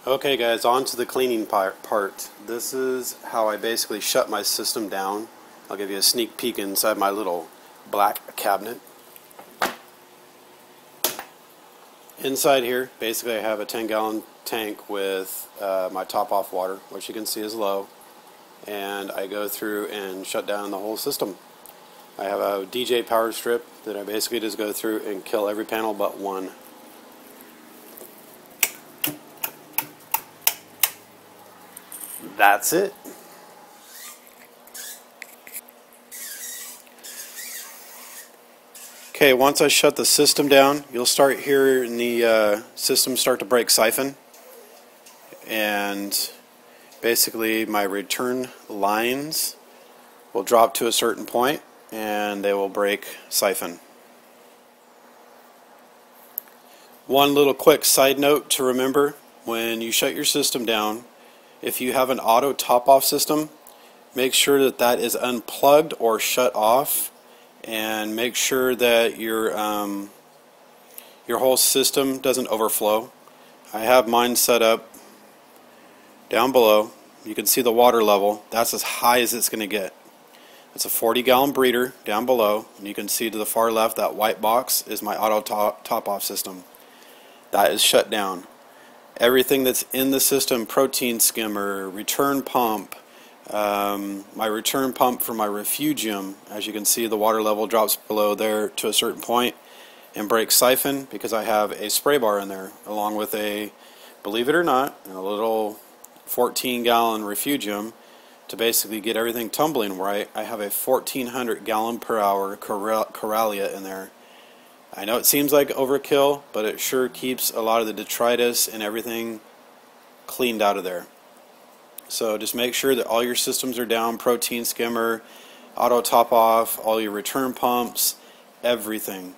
Okay guys, on to the cleaning part. This is how I basically shut my system down. I'll give you a sneak peek inside my little black cabinet. Inside here, basically I have a 10-gallon tank with my top-off water, which you can see is low. And I go through and shut down the whole system. I have a DJ power strip that I basically just go through and kill every panel but one. That's it. Okay, once I shut the system down, you'll start hearing the system start to break siphon. And basically my return lines will drop to a certain point and they will break siphon. One little quick side note to remember: when you shut your system down, if you have an auto top-off system, make sure that that is unplugged or shut off, and make sure that your whole system doesn't overflow. I have mine set up down below. You can see the water level. That's as high as it's going to get. It's a 40-gallon breeder down below, and you can see to the far left that white box is my auto top-off system. That is shut down. Everything that's in the system, protein skimmer, return pump, my return pump for my refugium, as you can see the water level drops below there to a certain point and breaks siphon because I have a spray bar in there along with a, believe it or not, a little 14-gallon refugium to basically get everything tumbling right. I have a 1,400 gallon per hour Coralia in there. I know it seems like overkill, but it sure keeps a lot of the detritus and everything cleaned out of there. So just make sure that all your systems are down: protein skimmer, auto top off, all your return pumps, everything.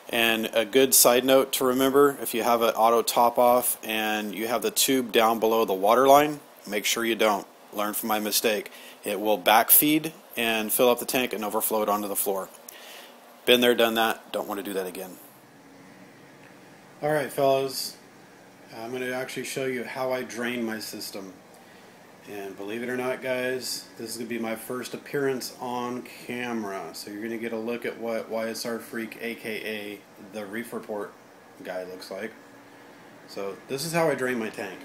And a good side note to remember: if you have an auto top off and you have the tube down below the water line, make sure you don't. Learn from my mistake. It will backfeed and fill up the tank and overflow it onto the floor. Been there, done that. Don't want to do that again. Alright fellas, I'm going to actually show you how I drain my system. And believe it or not guys, this is going to be my first appearance on camera. So you're going to get a look at what YSR Freak, aka the Reef Report guy, looks like. So this is how I drain my tank.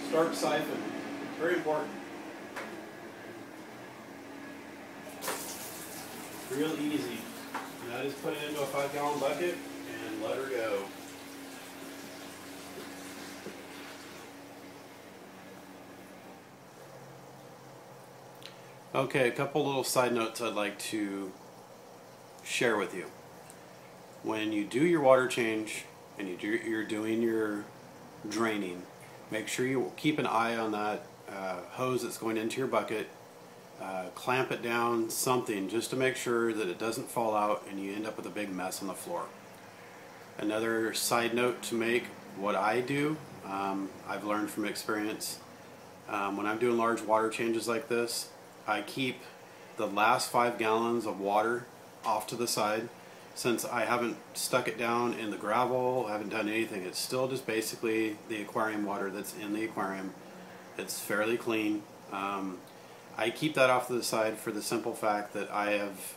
Start siphon. Very important. Real easy. Now just put it into a 5-gallon bucket and let her go. Okay, a couple little side notes I'd like to share with you. When you do your water change and you're doing your draining, make sure you keep an eye on that hose that's going into your bucket. Clamp it down, something, just to make sure that it doesn't fall out and you end up with a big mess on the floor. Another side note to make: what I do, I've learned from experience, when I'm doing large water changes like this, I keep the last 5 gallons of water off to the side. Since I haven't stuck it down in the gravel, I haven't done anything, it's still just basically the aquarium water that's in the aquarium. It's fairly clean. I keep that off to the side for the simple fact that I have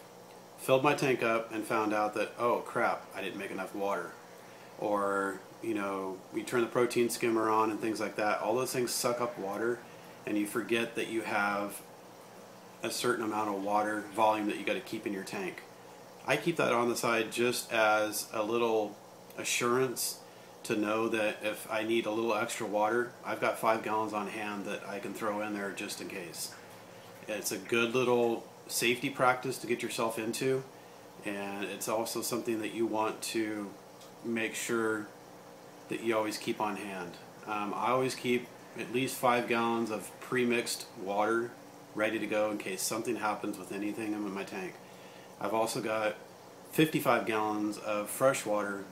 filled my tank up and found out that, oh crap, I didn't make enough water. Or, you know, we turn the protein skimmer on and things like that. All those things suck up water and you forget that you have a certain amount of water volume that you got to keep in your tank. I keep that on the side just as a little assurance to know that if I need a little extra water, I've got 5 gallons on hand that I can throw in there just in case. It's a good little safety practice to get yourself into, and it's also something that you want to make sure that you always keep on hand. I always keep at least 5 gallons of pre-mixed water ready to go in case something happens with anything in my tank. I've also got 55 gallons of fresh water,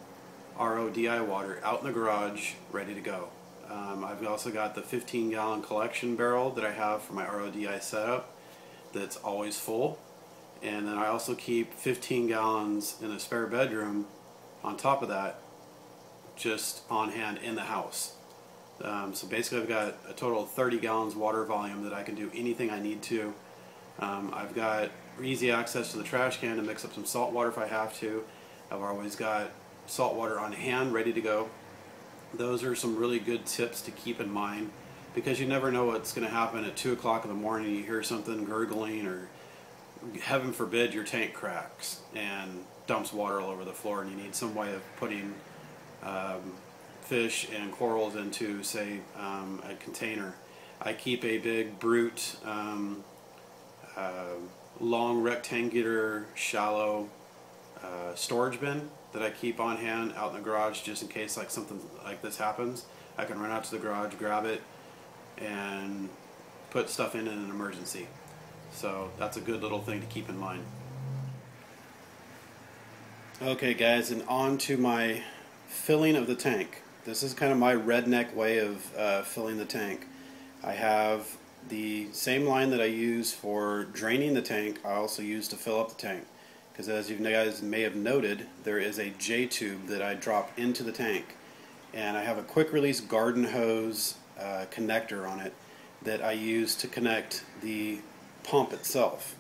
RODI water, out in the garage ready to go. I've also got the 15-gallon collection barrel that I have for my RODI setup that's always full. And then I also keep 15 gallons in a spare bedroom on top of that, just on hand in the house. So basically I've got a total of 30 gallons water volume that I can do anything I need to. I've got easy access to the trash can to mix up some salt water if I have to. I've always got salt water on hand ready to go. Those are some really good tips to keep in mind, because you never know what's going to happen at 2 o'clock in the morning. You hear something gurgling, or heaven forbid your tank cracks and dumps water all over the floor, and you need some way of putting fish and corals into, say, a container. I keep a big Brute long rectangular shallow storage bin that I keep on hand out in the garage, just in case like something like this happens. I can run out to the garage, grab it, and put stuff in an emergency. So that's a good little thing to keep in mind. Okay guys, and on to my filling of the tank. This is kind of my redneck way of filling the tank. I have the same line that I use for draining the tank, I also use to fill up the tank. Because as you guys may have noted, there is a J-tube that I drop into the tank. And I have a quick release garden hose connector on it that I use to connect the pump itself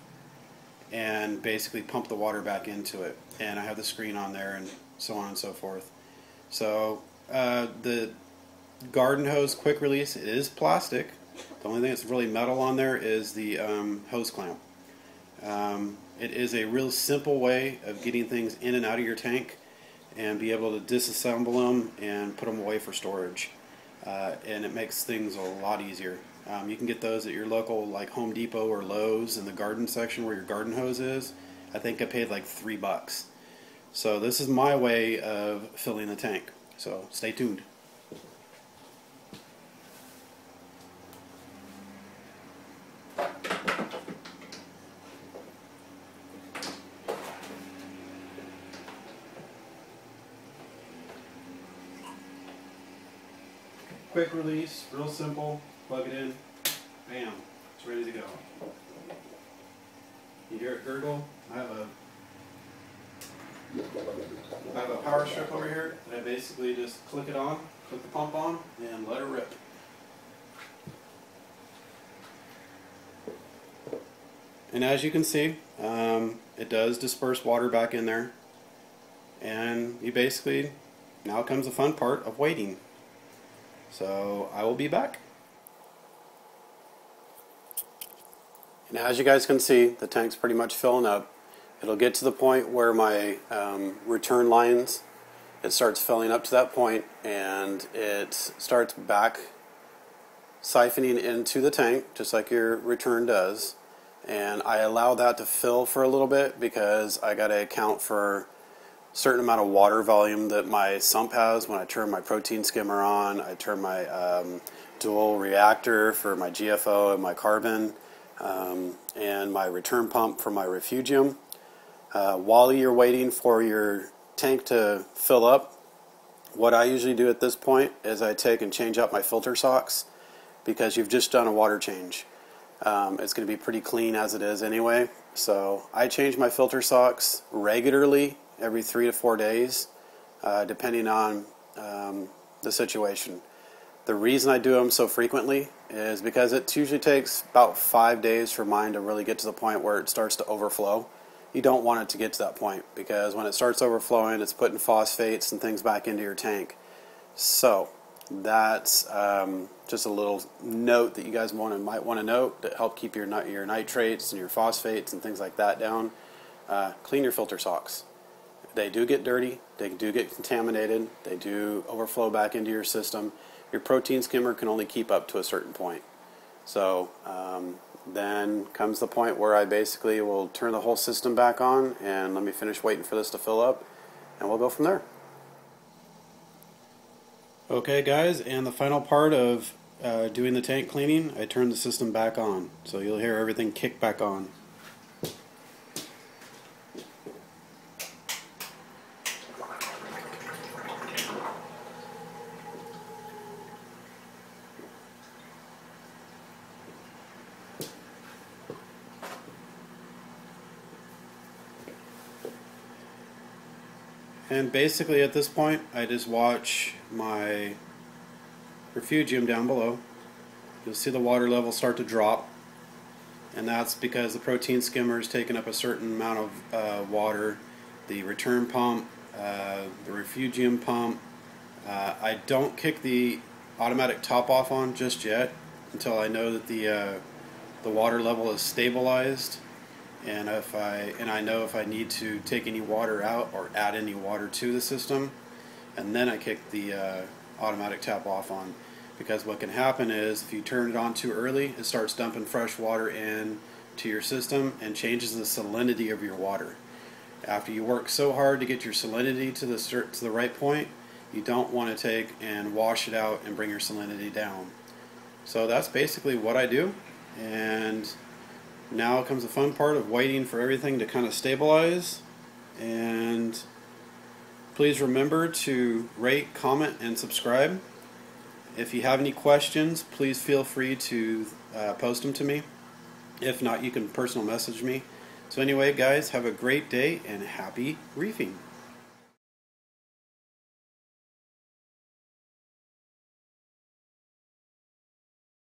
and basically pump the water back into it. And I have the screen on there and so on and so forth. So the garden hose quick release, it is plastic. The only thing that's really metal on there is the hose clamp. It is a real simple way of getting things in and out of your tank and be able to disassemble them and put them away for storage. And it makes things a lot easier. You can get those at your local like Home Depot or Lowe's in the garden section where your garden hose is. I think I paid like $3. So this is my way of filling the tank. So stay tuned. Quick release, real simple, plug it in, bam, it's ready to go. You hear it gurgle? I have a power strip over here that I basically just click it on, click the pump on, and let it rip. And as you can see, it does disperse water back in there, and you basically, now comes the fun part of waiting. So I will be back. And as you guys can see, the tank's pretty much filling up. It'll get to the point where my return lines, it starts filling up to that point, and it starts back siphoning into the tank just like your return does. And I allow that to fill for a little bit because I got to account for certain amount of water volume that my sump has when I turn my protein skimmer on. I turn my dual reactor for my GFO and my carbon, and my return pump for my refugium. While you're waiting for your tank to fill up, what I usually do at this point is I take and change out my filter socks, because you've just done a water change. It's going to be pretty clean as it is anyway. So I change my filter socks regularly, every 3 to 4 days, depending on the situation. The reason I do them so frequently is because it usually takes about 5 days for mine to really get to the point where it starts to overflow. You don't want it to get to that point, because when it starts overflowing, it's putting phosphates and things back into your tank. So that's just a little note that you guys might want to note to help keep your nitrates and your phosphates and things like that down. Clean your filter socks. They do get dirty, they do get contaminated, they do overflow back into your system. Your protein skimmer can only keep up to a certain point. So then comes the point where I basically will turn the whole system back on and let me finish waiting for this to fill up, and we'll go from there. Okay guys, and the final part of doing the tank cleaning, I turn the system back on. So you'll hear everything kick back on. And basically at this point I just watch my refugium down below. You'll see the water level start to drop, and that's because the protein skimmer is taking up a certain amount of water. The return pump, the refugium pump. I don't kick the automatic top off on just yet until I know that the water level is stabilized, and I know if I need to take any water out or add any water to the system, and then I kick the automatic tap off on. Because what can happen is if you turn it on too early, it starts dumping fresh water in to your system and changes the salinity of your water. After you work so hard to get your salinity to the right point, you don't want to take and wash it out and bring your salinity down. So that's basically what I do, and now comes the fun part of waiting for everything to kind of stabilize. And please remember to rate, comment, and subscribe. If you have any questions, please feel free to post them to me. If not, you can personal message me. So anyway, guys, have a great day and happy reefing.